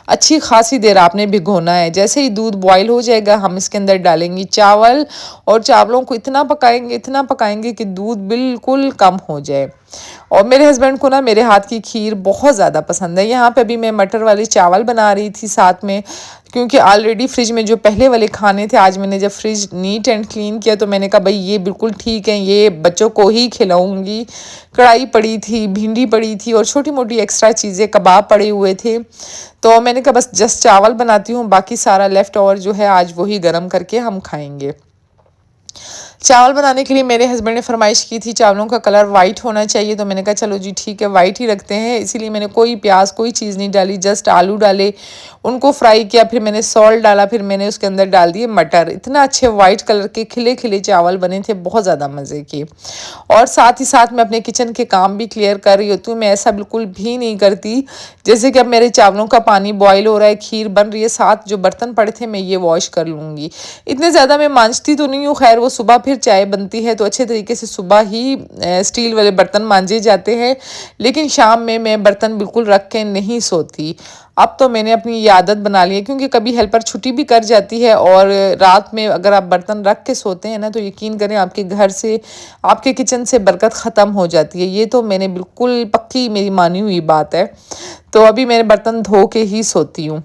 अच्छी खासी देर आपने भिगोना है। जैसे ही दूध बॉईल हो जाएगा हम इसके अंदर डालेंगे चावल, और चावलों को इतना पकाएंगे कि दूध बिल्कुल कम हो जाए। और मेरे हस्बैंड को ना मेरे हाथ की खीर बहुत ज़्यादा पसंद है। यहाँ पे अभी मैं मटर वाले चावल बना रही थी साथ में, क्योंकि ऑलरेडी फ्रिज में जो पहले वाले खाने थे, आज मैंने जब फ्रिज नीट एंड क्लीन किया तो मैंने कहा भाई ये बिल्कुल ठीक है, ये बच्चों को ही खिलाऊंगी। कढ़ाई पड़ी थी, भिंडी पड़ी थी, और छोटी मोटी एक्स्ट्रा चीज़ें, कबाब पड़े हुए थे। तो मैंने कहा बस जस्ट चावल बनाती हूँ, बाकी सारा लेफ़्ट ओवर जो है आज वही गर्म करके हम खाएंगे। चावल बनाने के लिए मेरे हस्बैंड ने फरमाइश की थी चावलों का कलर वाइट होना चाहिए, तो मैंने कहा चलो जी ठीक है वाइट ही रखते हैं। इसीलिए मैंने कोई प्याज कोई चीज़ नहीं डाली, जस्ट आलू डाले, उनको फ्राई किया, फिर मैंने सॉल्ट डाला, फिर मैंने उसके अंदर डाल दिए मटर। इतना अच्छे वाइट कलर के खिले खिले चावल बने थे, बहुत ज़्यादा मज़े के। और साथ ही साथ मैं अपने किचन के काम भी क्लियर कर रही होती हूँ। मैं ऐसा बिल्कुल भी नहीं करती जैसे कि अब मेरे चावलों का पानी बॉयल हो रहा है, खीर बन रही है, साथ जो बर्तन पड़े थे मैं ये वॉश कर लूँगी। इतने ज़्यादा मैं मांजती तो नहीं हूँ, खैर वो सुबह फिर चाय बनती है तो अच्छे तरीके से सुबह ही स्टील वाले बर्तन मांजे जाते हैं, लेकिन शाम में मैं बर्तन बिल्कुल रख के नहीं सोती। अब तो मैंने अपनी ये आदत बना ली है, क्योंकि कभी हेल्पर छुट्टी भी कर जाती है, और रात में अगर आप बर्तन रख के सोते हैं ना तो यकीन करें आपके घर से, आपके किचन से बरकत ख़त्म हो जाती है। ये तो मैंने बिल्कुल पक्की मेरी मानी हुई बात है। तो अभी मैं बर्तन धो के ही सोती हूँ।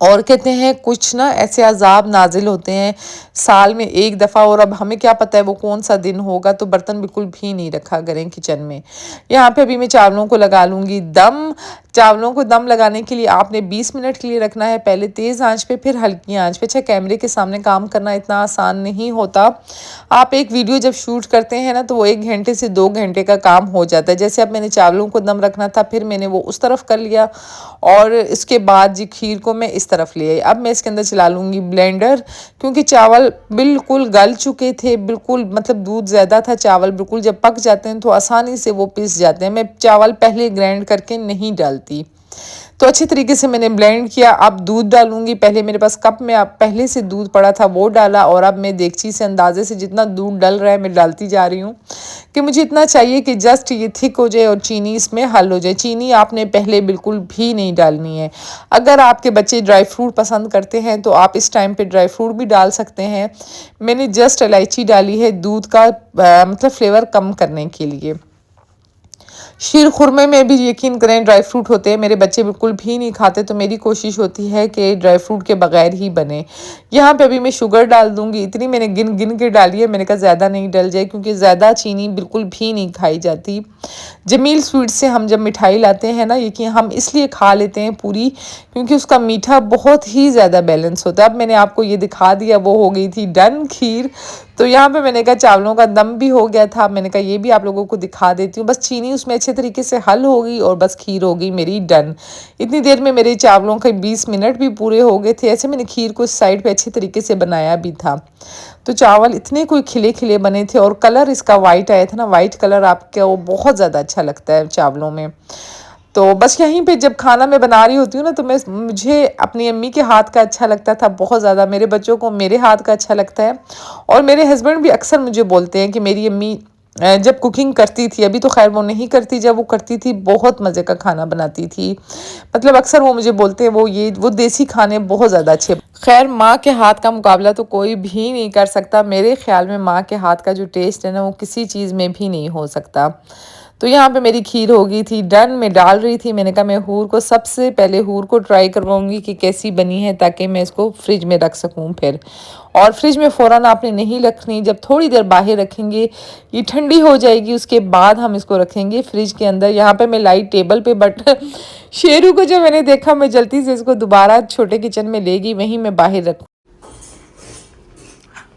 और कहते हैं कुछ ना ऐसे अजाब नाजिल होते हैं साल में एक दफ़ा, और अब हमें क्या पता है वो कौन सा दिन होगा, तो बर्तन बिल्कुल भी नहीं रखा करें किचन में। यहाँ पे अभी मैं चावलों को लगा लूँगी दम। चावलों को दम लगाने के लिए आपने 20 मिनट के लिए रखना है, पहले तेज़ आंच पे फिर हल्की आंच पे। अच्छा कैमरे के सामने काम करना इतना आसान नहीं होता। आप एक वीडियो जब शूट करते हैं ना तो वो 1 घंटे से 2 घंटे का काम हो जाता है। जैसे अब मैंने चावलों को दम रखना था, फिर मैंने वो उस तरफ कर लिया, और इसके बाद जी खीर को मैं इस तरफ ले आई। अब मैं इसके अंदर चला लूँगी ब्लेंडर, क्योंकि चावल बिल्कुल गल चुके थे, बिल्कुल मतलब दूध ज़्यादा था। चावल बिल्कुल जब पक जाते हैं तो आसानी से वो पिस जाते हैं। मैं चावल पहले ग्राइंड करके नहीं डालती। तो अच्छे तरीके से मैंने ब्लेंड किया। अब दूध डालूंगी। पहले मेरे पास कप में अब पहले से दूध पड़ा था वो डाला, और अब मैं देगची से अंदाजे से जितना दूध डल रहा है मैं डालती जा रही हूँ कि मुझे इतना चाहिए कि जस्ट ये थिक हो जाए और चीनी इसमें हल हो जाए। चीनी आपने पहले बिल्कुल भी नहीं डालनी है। अगर आपके बच्चे ड्राई फ्रूट पसंद करते हैं तो आप इस टाइम पे ड्राई फ्रूट भी डाल सकते हैं। मैंने जस्ट इलायची डाली है दूध का मतलब फ्लेवर कम करने के लिए। शीर खुरमे में भी यकीन करें ड्राई फ्रूट होते हैं, मेरे बच्चे बिल्कुल भी नहीं खाते, तो मेरी कोशिश होती है कि ड्राई फ्रूट के बगैर ही बने। यहाँ पे अभी मैं शुगर डाल दूँगी। इतनी मैंने गिन गिन के डाली है, मैंने कहा ज़्यादा नहीं डल जाए क्योंकि ज़्यादा चीनी बिल्कुल भी नहीं खाई जाती। जमील स्वीट से हम जब मिठाई लाते हैं ना, यकीन हम इसलिए खा लेते हैं पूरी क्योंकि उसका मीठा बहुत ही ज़्यादा बैलेंस होता है। अब मैंने आपको ये दिखा दिया, वो हो गई थी डन खीर। तो यहाँ पे मैंने कहा चावलों का दम भी हो गया था, मैंने कहा ये भी आप लोगों को दिखा देती हूँ। बस चीनी उसमें अच्छे तरीके से हल हो गई और बस खीर हो गई मेरी डन। इतनी देर में मेरे चावलों के 20 मिनट भी पूरे हो गए थे। ऐसे मैंने खीर को इस साइड पे अच्छे तरीके से बनाया भी था। तो चावल इतने कोई खिले खिले बने थे और कलर इसका वाइट आया था ना, वाइट कलर आपका वो बहुत ज़्यादा अच्छा लगता है चावलों में। तो बस यहीं पे जब खाना मैं बना रही होती हूँ ना, तो मुझे अपनी अम्मी के हाथ का अच्छा लगता था बहुत ज़्यादा, मेरे बच्चों को मेरे हाथ का अच्छा लगता है। और मेरे हस्बैंड भी अक्सर मुझे बोलते हैं कि मेरी अम्मी जब कुकिंग करती थी, अभी तो खैर वो नहीं करती, जब वो करती थी बहुत मज़े का खाना बनाती थी। मतलब अक्सर वो मुझे बोलते हैं वो देसी खाने बहुत ज़्यादा अच्छे। खैर माँ के हाथ का मुकाबला तो कोई भी नहीं कर सकता। मेरे ख्याल में माँ के हाथ का जो टेस्ट है ना, वो किसी चीज़ में भी नहीं हो सकता। तो यहाँ पे मेरी खीर हो गई थी डन। मैं डाल रही थी, मैंने कहा मैं हूर को सबसे पहले हूर को ट्राई करवाऊंगी कि कैसी बनी है, ताकि मैं इसको फ्रिज में रख सकूँ फिर। और फ्रिज में फ़ौरन आपने नहीं रखनी, जब थोड़ी देर बाहर रखेंगे ये ठंडी हो जाएगी, उसके बाद हम इसको रखेंगे फ्रिज के अंदर। यहाँ पे मैं लाई टेबल पे, बट शेरू को जब मैंने देखा मैं जल्दी से इसको दोबारा छोटे किचन में ले गई, वहीं मैं बाहर रखूँ।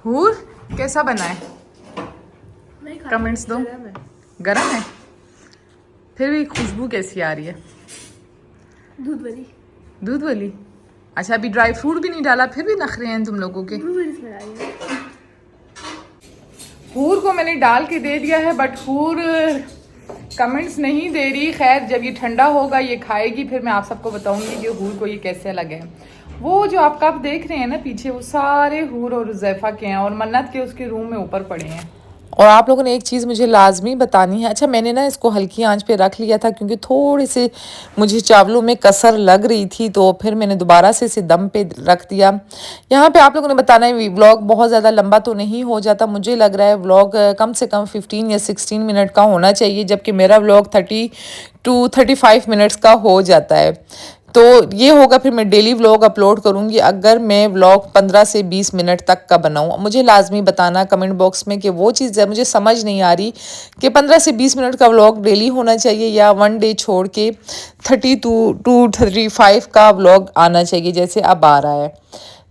हूर कैसा बना है, कमेंट्स दो। गरम है, फिर भी खुशबू कैसी आ रही है? दूध वाली। दूध वाली? अच्छा अभी ड्राई फ्रूट भी नहीं डाला, फिर भी नखरे हैं तुम लोगों के। हूर को मैंने डाल के दे दिया है, बट हूर कमेंट्स नहीं दे रही। खैर जब ये ठंडा होगा ये खाएगी, फिर मैं आप सबको बताऊंगी कि हूर को ये कैसे लगे। वो जो आप कप देख रहे हैं ना पीछे, वो सारे हूर और हुज़ैफा के हैं, और मन्नत के उसके रूम में ऊपर पड़े हैं। और आप लोगों ने एक चीज़ मुझे लाजमी बतानी है। अच्छा मैंने ना इसको हल्की आंच पे रख लिया था क्योंकि थोड़ी से मुझे चावलों में कसर लग रही थी, तो फिर मैंने दोबारा से इसे दम पे रख दिया। यहाँ पे आप लोगों ने बताना है व्लॉग बहुत ज़्यादा लंबा तो नहीं हो जाता, मुझे लग रहा है व्लॉग कम से कम 15 या 16 मिनट का होना चाहिए, जबकि मेरा व्लॉग 30 to 35 मिनट्स का हो जाता है। तो ये होगा, फिर मैं डेली व्लॉग अपलोड करूँगी अगर मैं व्लॉग 15 से 20 मिनट तक का बनाऊँ। मुझे लाजमी बताना कमेंट बॉक्स में कि वो चीज़ है मुझे समझ नहीं आ रही कि 15 से 20 मिनट का व्लॉग डेली होना चाहिए या वन डे छोड़ के 30 to 35 का व्लॉग आना चाहिए जैसे अब आ रहा है।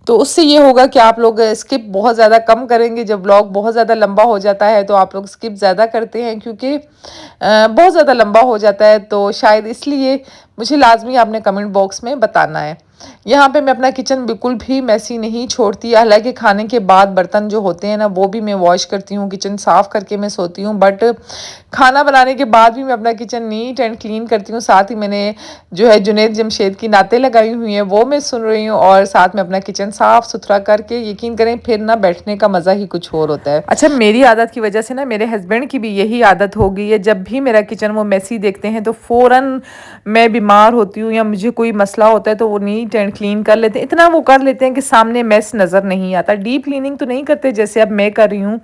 तो उससे ये होगा कि आप लोग स्किप बहुत ज़्यादा कम करेंगे। जब व्लॉग बहुत ज़्यादा लंबा हो जाता है तो आप लोग स्किप ज़्यादा करते हैं क्योंकि बहुत ज़्यादा लंबा हो जाता है, तो शायद इसलिए मुझे लाजमी आपने कमेंट बॉक्स में बताना है। यहाँ पे मैं अपना किचन बिल्कुल भी मैसी नहीं छोड़ती, हालांकि खाने के बाद बर्तन जो होते हैं ना वो भी मैं वॉश करती हूँ, किचन साफ़ करके मैं सोती हूँ, बट खाना बनाने के बाद भी मैं अपना किचन नीट एंड क्लीन करती हूँ। साथ ही मैंने जो है जुनैद जमशेद की नातें लगाई हुई हैं वो मैं सुन रही हूँ, और साथ में अपना किचन साफ़ सुथरा करके यकीन करें फिर ना बैठने का मज़ा ही कुछ और होता है। अच्छा मेरी आदत की वजह से ना मेरे हस्बैंड की भी यही आदत हो गई है, जब भी मेरा किचन वो मैसी देखते हैं तो फ़ौरन मैं बीमार होती हूँ या मुझे कोई मसला होता है तो वो नीट एंड क्लीन कर लेते हैं। इतना वो कर लेते हैं कि सामने मैस नज़र नहीं आता। डीप क्लीनिंग तो नहीं करते जैसे अब मैं कर रही हूँ।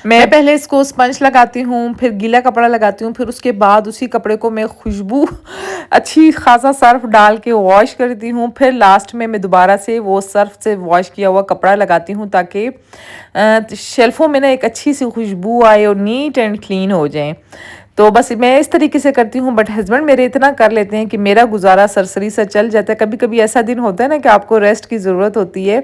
मैं पहले इसको स्पंज लगाती हूँ, फिर गीला कपड़ा लगाती हूँ, फिर उसके बाद उसी कपड़े को मैं खुशबू अच्छी खासा सर्फ डाल के वॉश करती हूँ, फिर लास्ट में मैं दोबारा से वो सर्फ से वॉश किया हुआ कपड़ा लगाती हूँ ताकि शेल्फ़ों में ना एक अच्छी सी खुशबू आए और नीट एंड क्लीन हो जाए। तो बस मैं इस तरीके से करती हूँ, बट हस्बैंड मेरे इतना कर लेते हैं कि मेरा गुजारा सरसरी सा चल जाता है। कभी कभी ऐसा दिन होता है ना कि आपको रेस्ट की ज़रूरत होती है,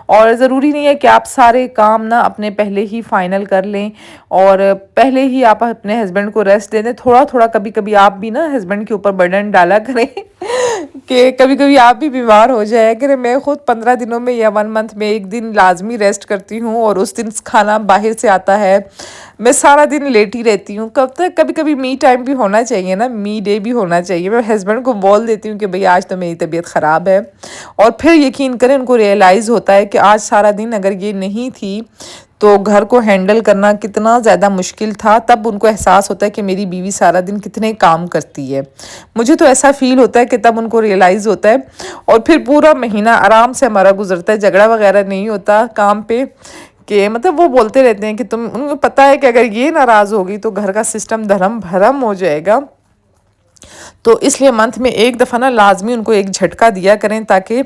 और ज़रूरी नहीं है कि आप सारे काम ना अपने पहले ही फाइनल कर लें और पहले ही आप अपने हस्बैंड को रेस्ट दे दें। थोड़ा थोड़ा कभी कभी आप भी ना हस्बैंड के ऊपर बर्डन डाला करें कि कभी कभी आप भी बीमार हो जाए कि मैं खुद 15 दिनों में या 1 मंथ में एक दिन लाजमी रेस्ट करती हूँ और उस दिन खाना बाहर से आता है। मैं सारा दिन लेटी रहती हूँ। कब तक कभी कभी मी टाइम भी होना चाहिए ना, मी डे भी होना चाहिए। मैं हस्बैंड को बोल देती हूँ कि भाई आज तो मेरी तबीयत ख़राब है, और फिर यकीन करें उनको रियलाइज़ होता है कि आज सारा दिन अगर ये नहीं थी तो घर को हैंडल करना कितना ज़्यादा मुश्किल था। तब उनको एहसास होता है कि मेरी बीवी सारा दिन कितने काम करती है। मुझे तो ऐसा फ़ील होता है कि तब उनको रियलाइज़ होता है, और फिर पूरा महीना आराम से हमारा गुजरता है। झगड़ा वगैरह नहीं होता काम पे, कि मतलब वो बोलते रहते हैं कि तुम, उनको पता है कि अगर ये नाराज़ होगी तो घर का सिस्टम धर्म भरम हो जाएगा। तो इसलिए मंथ में एक दफ़ा ना लाजमी उनको एक झटका दिया करें, ताकि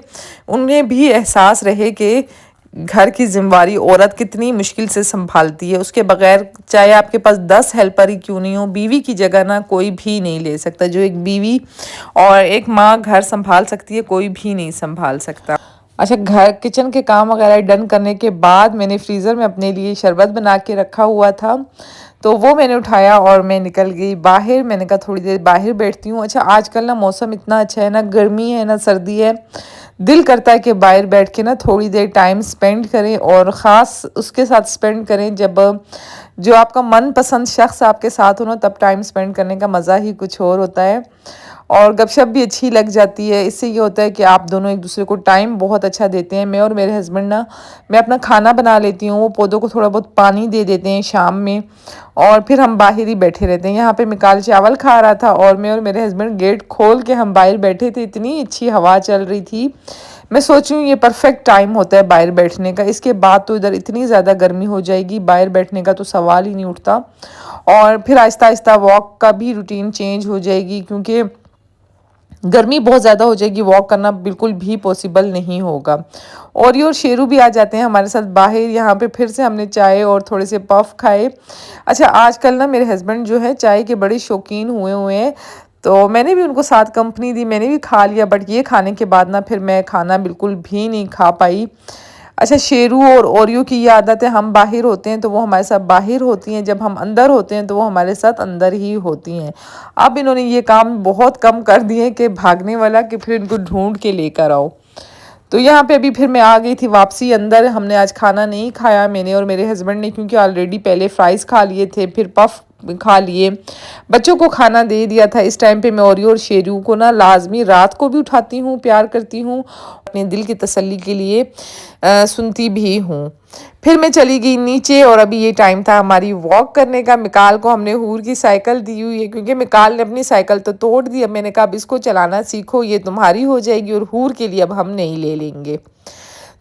उन्हें भी एहसास रहे कि घर की जिम्मेवारी औरत कितनी मुश्किल से संभालती है। उसके बगैर चाहे आपके पास 10 हेल्पर ही क्यों नहीं हो, बीवी की जगह ना कोई भी नहीं ले सकता। जो एक बीवी और एक माँ घर संभाल सकती है, कोई भी नहीं संभाल सकता। अच्छा, घर किचन के काम वगैरह डन करने के बाद मैंने फ्रीज़र में अपने लिए शरबत बना के रखा हुआ था, तो वो मैंने उठाया और मैं निकल गई बाहर। मैंने कहा थोड़ी देर बाहर बैठती हूँ। अच्छा, आजकल ना मौसम इतना अच्छा है, ना गर्मी है ना सर्दी है, दिल करता है कि बाहर बैठ के ना थोड़ी देर टाइम स्पेंड करें, और ख़ास उसके साथ स्पेंड करें जब जो आपका मनपसंद शख्स आपके साथ हो ना, तब टाइम स्पेंड करने का मज़ा ही कुछ और होता है। और गपशप भी अच्छी लग जाती है। इससे ये होता है कि आप दोनों एक दूसरे को टाइम बहुत अच्छा देते हैं। मैं और मेरे हस्बैंड ना, मैं अपना खाना बना लेती हूँ, वो पौधों को थोड़ा बहुत पानी दे देते हैं शाम में, और फिर हम बाहर ही बैठे रहते हैं। यहाँ पे मिकाल चावल खा रहा था और मैं और मेरे हस्बैंड गेट खोल के हम बाहर बैठे थे। इतनी अच्छी हवा चल रही थी। मैं सोच रही हूँ ये परफेक्ट टाइम होता है बाहर बैठने का। इसके बाद तो इधर इतनी ज़्यादा गर्मी हो जाएगी, बाहर बैठने का तो सवाल ही नहीं उठता। और फिर आहिस्ता आहिस्ता वॉक का भी रूटीन चेंज हो जाएगी, क्योंकि गर्मी बहुत ज़्यादा हो जाएगी, वॉक करना बिल्कुल भी पॉसिबल नहीं होगा। और ये और शेरू भी आ जाते हैं हमारे साथ बाहर। यहाँ पे फिर से हमने चाय और थोड़े से पफ खाए। अच्छा, आजकल ना मेरे हस्बैंड जो है चाय के बड़े शौकीन हुए हुए हैं, तो मैंने भी उनको साथ कंपनी दी, मैंने भी खा लिया। बट ये खाने के बाद ना फिर मैं खाना बिल्कुल भी नहीं खा पाई। अच्छा, शेरू और ओरियो की ये आदत है, हम बाहर होते हैं तो वो हमारे साथ बाहर होती हैं, जब हम अंदर होते हैं तो वो हमारे साथ अंदर ही होती हैं। अब इन्होंने ये काम बहुत कम कर दिए कि भागने वाला, कि फिर इनको ढूंढ के लेकर आओ। तो यहाँ पे अभी फिर मैं आ गई थी वापसी अंदर। हमने आज खाना नहीं खाया, मैंने और मेरे हस्बैंड ने, क्योंकि ऑलरेडी पहले फ्राइज़ खा लिए थे, फिर पफ खा लिए, बच्चों को खाना दे दिया था। इस टाइम पे मैं ओरियो और शेरू को ना लाजमी रात को भी उठाती हूँ, प्यार करती हूँ, अपने दिल की तसल्ली के लिए सुनती भी हूँ। फिर मैं चली गई नीचे, और अभी ये टाइम था हमारी वॉक करने का। मिकाल को हमने हूर की साइकिल दी हुई है, क्योंकि मिकाल ने अपनी साइकिल तो तोड़ दी। अब मैंने कहा अब इसको चलाना सीखो, ये तुम्हारी हो जाएगी, और हूर के लिए अब हम नहीं ले लेंगे।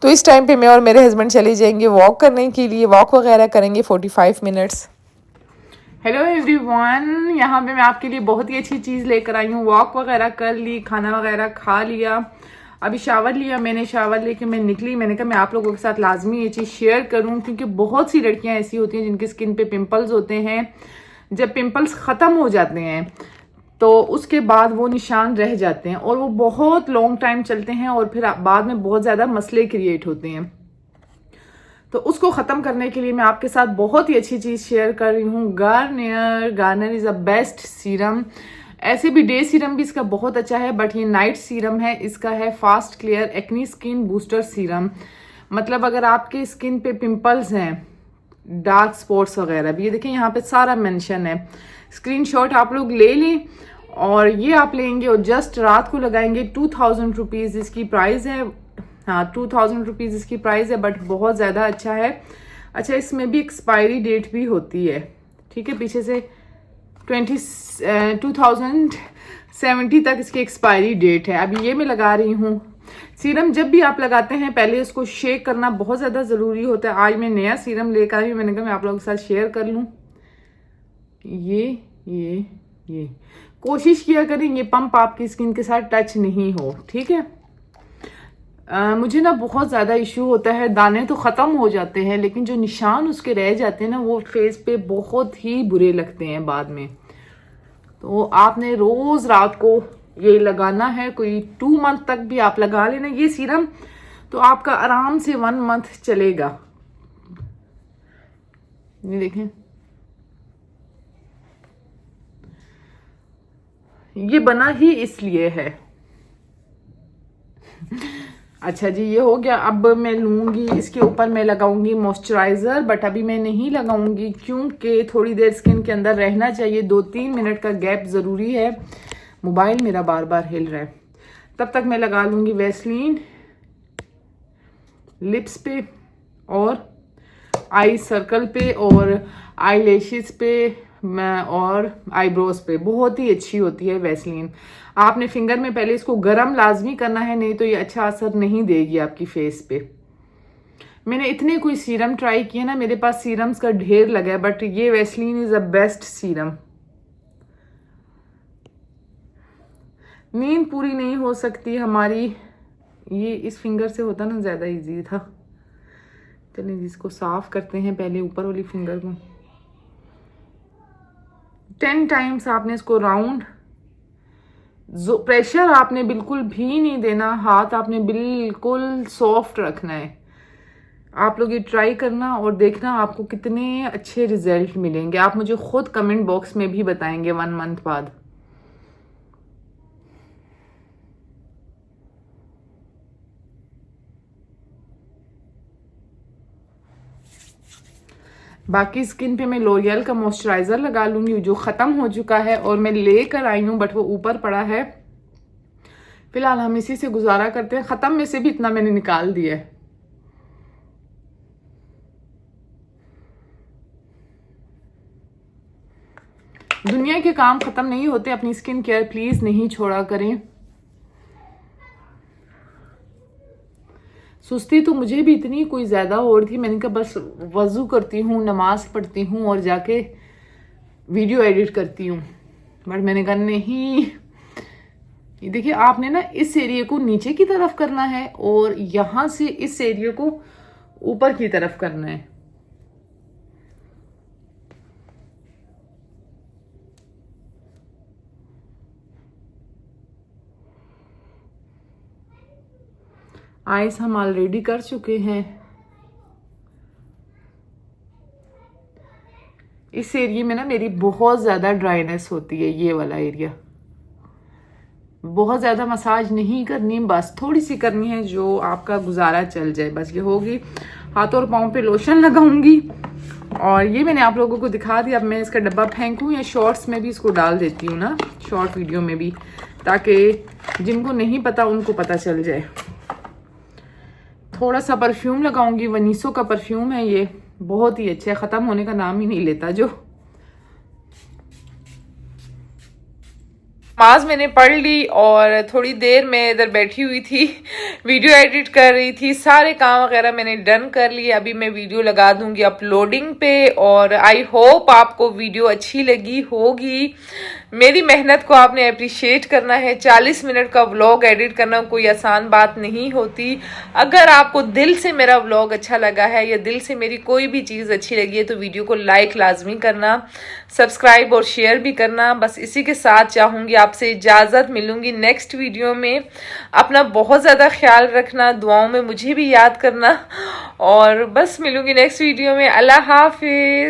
तो इस टाइम पे मैं और मेरे हस्बैंड चले जाएंगे वॉक करने के लिए। वॉक वगैरह करेंगे 45 मिनट्स। हेलो एवरीवन, यहाँ पे मैं आपके लिए बहुत ही अच्छी चीज़ लेकर आई हूँ। वॉक वगैरह कर ली, खाना वगैरह खा लिया, अभी शावर लिया मैंने। शावर लेके मैं निकली। मैंने कहा मैं आप लोगों के साथ लाजमी ये चीज़ शेयर करूँ, क्योंकि बहुत सी लड़कियाँ ऐसी होती हैं जिनकी स्किन पे पिंपल्स होते हैं। जब पिंपल्स ख़त्म हो जाते हैं तो उसके बाद वो निशान रह जाते हैं, और वो बहुत लॉन्ग टाइम चलते हैं, और फिर बाद में बहुत ज़्यादा मसले क्रिएट होते हैं। तो उसको ख़त्म करने के लिए मैं आपके साथ बहुत ही अच्छी चीज़ शेयर कर रही हूँ। Garnier is a best serum. ऐसे भी डे सीरम भी इसका बहुत अच्छा है, बट ये नाइट सीरम है। इसका है fast clear acne skin booster serum. मतलब अगर आपके स्किन पे पिंपल्स हैं, डार्क स्पॉट्स वगैरह भी, ये देखें यहाँ पे सारा मेंशन है। स्क्रीनशॉट आप लोग ले लें, और ये आप लेंगे और जस्ट रात को लगाएंगे। 2000 रुपीज़ इसकी प्राइस है। हाँ, 2000 रुपीज़ इसकी प्राइस है, बट बहुत ज़्यादा अच्छा है। अच्छा, इसमें भी एक्सपायरी डेट भी होती है, ठीक है। पीछे से 2070 तक इसकी एक्सपायरी डेट है। अभी ये मैं लगा रही हूँ। सीरम जब भी आप लगाते हैं पहले इसको शेक करना बहुत ज़्यादा ज़रूरी होता है। आज मैं नया सीरम लेकर आई हूँ, मैंने कहा मैं आप लोगों के साथ शेयर कर लूँ। ये कोशिश किया करें ये पंप आपकी स्किन के साथ टच नहीं हो, ठीक है। मुझे ना बहुत ज़्यादा इशू होता है, दाने तो ख़त्म हो जाते हैं, लेकिन जो निशान उसके रह जाते हैं ना, वो फेस पे बहुत ही बुरे लगते हैं बाद में। तो आपने रोज़ रात को ये लगाना है। कोई 2 मंथ तक भी आप लगा लेना ये सीरम, तो आपका आराम से 1 मंथ चलेगा। ये देखें, ये बना ही इसलिए है। अच्छा जी, ये हो गया। अब मैं लूँगी इसके ऊपर मैं लगाऊंगी मॉइस्चराइज़र, बट अभी मैं नहीं लगाऊंगी क्योंकि थोड़ी देर स्किन के अंदर रहना चाहिए। 2-3 मिनट का गैप ज़रूरी है। मोबाइल मेरा बार बार हिल रहा है। तब तक मैं लगा लूँगी वैसलीन लिप्स पे और आई सर्कल पे और आई लैशेस पे और आईब्रोज पे। बहुत ही अच्छी होती है वैसलीन। आपने फिंगर में पहले इसको गरम लाजमी करना है, नहीं तो ये अच्छा असर नहीं देगी आपकी फेस पे। मैंने इतने कोई सीरम ट्राई किए ना, मेरे पास सीरम्स का ढेर लगा है, बट ये Vaseline is a best serum. नींद पूरी नहीं हो सकती हमारी, ये इस फिंगर से होता ना ज्यादा इजी था। चलिए इसको साफ करते हैं पहले ऊपर वाली फिंगर को। 10 टाइम्स आपने इसको राउंड, प्रेशर आपने बिल्कुल भी नहीं देना, हाथ आपने बिल्कुल सॉफ्ट रखना है। आप लोग ये ट्राई करना और देखना आपको कितने अच्छे रिजल्ट मिलेंगे। आप मुझे खुद कमेंट बॉक्स में भी बताएंगे 1 मंथ बाद। बाकी स्किन पे मैं लॉरियल का मॉइस्चराइजर लगा लूंगी जो खत्म हो चुका है और मैं लेकर आई हूँ, बट वो ऊपर पड़ा है। फिलहाल हम इसी से गुजारा करते हैं। खत्म में से भी इतना मैंने निकाल दिया है। दुनिया के काम खत्म नहीं होते, अपनी स्किन केयर प्लीज नहीं छोड़ा करें। सुस्ती तो मुझे भी इतनी कोई ज्यादा हो रही थी, मैंने कहा बस वजू करती हूँ, नमाज पढ़ती हूँ और जाके वीडियो एडिट करती हूँ, बट मैंने कहा नहीं। ये देखिए, आपने ना इस एरिया को नीचे की तरफ करना है और यहां से इस एरिया को ऊपर की तरफ करना है। आईज हम ऑलरेडी कर चुके हैं। इस एरिया में ना मेरी बहुत ज्यादा ड्राइनेस होती है। ये वाला एरिया बहुत ज्यादा मसाज नहीं करनी, बस थोड़ी सी करनी है जो आपका गुजारा चल जाए, बस ये होगी। हाथों और पाँव पे लोशन लगाऊंगी और ये मैंने आप लोगों को दिखा दिया। अब मैं इसका डब्बा फेंकूं या शॉर्ट्स में भी इसको डाल देती हूँ ना, शॉर्ट वीडियो में भी, ताकि जिनको नहीं पता उनको पता चल जाए। थोड़ा सा परफ्यूम लगाऊंगी, वनीसो का परफ्यूम है ये, बहुत ही अच्छा है, खत्म होने का नाम ही नहीं लेता जो। नमाज मैंने पढ़ ली और थोड़ी देर मैं इधर बैठी हुई थी, वीडियो एडिट कर रही थी। सारे काम वगैरह मैंने डन कर लिए। अभी मैं वीडियो लगा दूंगी अपलोडिंग पे और आई होप आपको वीडियो अच्छी लगी होगी। मेरी मेहनत को आपने अप्रिशिएट करना है। 40 मिनट का व्लॉग एडिट करना कोई आसान बात नहीं होती। अगर आपको दिल से मेरा व्लॉग अच्छा लगा है या दिल से मेरी कोई भी चीज़ अच्छी लगी है तो वीडियो को लाइक लाजमी करना, सब्सक्राइब और शेयर भी करना। बस इसी के साथ चाहूँगी आपसे इजाज़त, मिलूंगी नेक्स्ट वीडियो में। अपना बहुत ज़्यादा ख्याल रखना, दुआओं में मुझे भी याद करना और बस मिलूंगी नेक्स्ट वीडियो में। अल्लाह हाफिज।